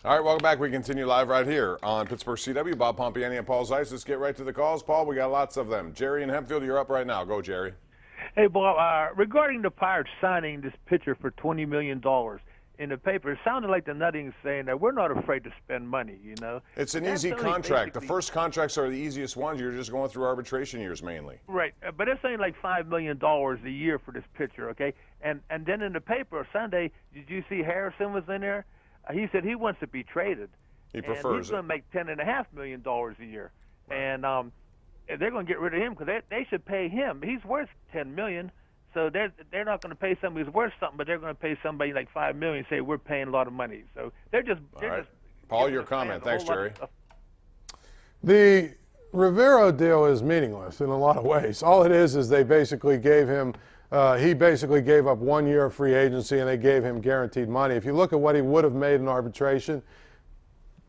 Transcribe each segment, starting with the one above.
All right, welcome back. We continue live right here on Pittsburgh CW. Bob Pompeani and Paul Zeise. Let's get right to the calls. Paul, we got lots of them. Jerry in Hempfield, you're up right now. Go, Jerry. Hey, Bob, regarding the Pirates signing this pitcher for $20 million in the paper, it sounded like the Nuttings saying that we're not afraid to spend money, you know. It's an easy contract. The first contracts are the easiest ones. You're just going through arbitration years mainly. Right, but it's saying like $5 million a year for this pitcher, okay? And then in the paper Sunday, did you see Harrison was in there? He said he wants to be traded. He prefers he's going to make $10.5 million a year. Right. And they're going to get rid of him because they should pay him. He's worth $10 million, so they're not going to pay somebody who's worth something, but they're going to pay somebody like $5 million and say we're paying a lot of money. So they're just Paul, your comment. Thanks, Jerry. The Rivero deal is meaningless in a lot of ways. All it is they basically gave him he basically gave up 1 year of free agency and they gave him guaranteed money. If you look at what he would have made in arbitration,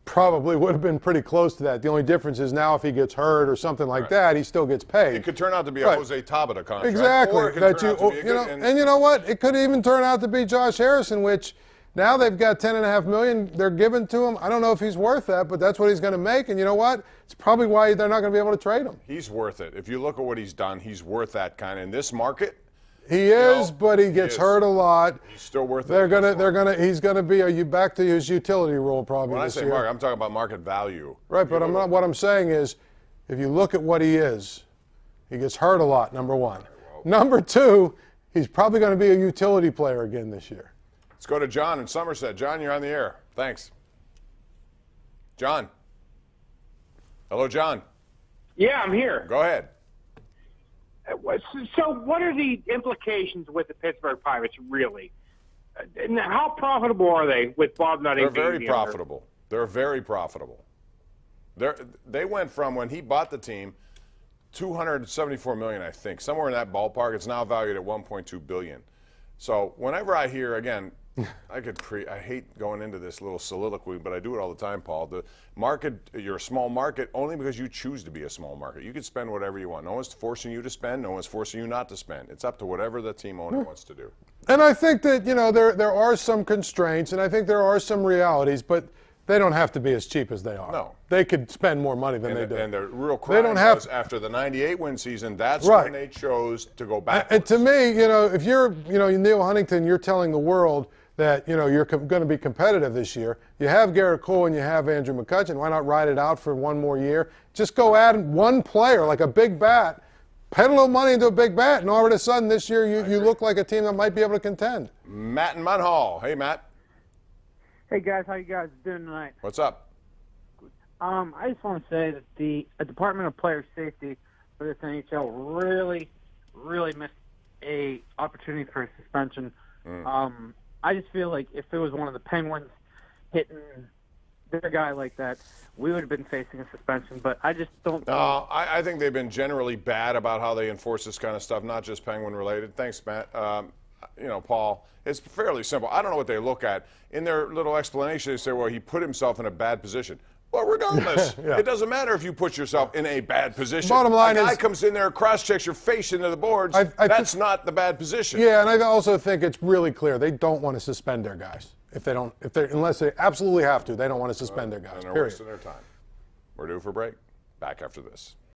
probably would have been pretty close to that. The only difference is now if he gets hurt or something like that, he still gets paid. It could turn out to be a Jose Tabata contract. Exactly. Or it could turn out to be and you know what? It could even turn out to be Josh Harrison, which now they've got $10.5 million they're giving to him. I don't know if he's worth that, but that's what he's going to make. And you know what? It's probably why they're not going to be able to trade him. He's worth it. If you look at what he's done, he's worth that kind. In this market, he is, but he gets hurt a lot. He's still worth it. He's gonna be back to his utility role probably when this year. When I say market, I'm talking about market value. Right, but what I'm saying is, if you look at what he is, he gets hurt a lot, number one. Number two, he's probably going to be a utility player again this year. Let's go to John in Somerset. John, you're on the air. Thanks. John. Hello, John. Yeah, I'm here. Go ahead. So what are the implications with the Pittsburgh Pirates, really? And how profitable are they with Bob Nutting? They're very profitable. They're very profitable. They went from, when he bought the team, $274 million, I think, somewhere in that ballpark. It's now valued at $1.2 billion. So whenever I hear, again, I hate going into this little soliloquy, but I do it all the time, Paul. The market, you're a small market only because you choose to be a small market. You can spend whatever you want. No one's forcing you to spend. No one's forcing you not to spend. It's up to whatever the team owner wants to do. And I think that, you know, there are some constraints, and I think there are some realities, but they don't have to be as cheap as they are. No. They could spend more money than they do. And the real crime was after the 98 win season, that's when they chose to go back. And to me, you know, if you're, Neil Huntington, you're telling the world that, you're going to be competitive this year. You have Garrett Cole and you have Andrew McCutchen. Why not ride it out for one more year? Just go add one player, like a big bat, put a little money into a big bat, and all of a sudden this year you look like a team that might be able to contend. Matt in Munhall. Hey, Matt. Hey, guys. How you guys doing tonight? What's up? I just want to say that the Department of Player Safety for this NHL really missed a opportunity for a suspension. I just feel like if it was one of the Penguins hitting their guy like that, we would have been facing a suspension. But I just don't. No, I think they've been generally bad about how they enforce this kind of stuff, not just Penguin related. Thanks, Matt. Paul, it's fairly simple. I don't know what they look at. In their little explanation, they say, well, he put himself in a bad position. Well, regardless, it doesn't matter if you put yourself in a bad position. Bottom line is, a guy comes in there, cross-checks your face into the boards. That's not the bad position. Yeah, and I also think it's really clear they don't want to suspend their guys. Unless they absolutely have to, they don't want to suspend their guys. And they're wasting their time. We're due for break. Back after this.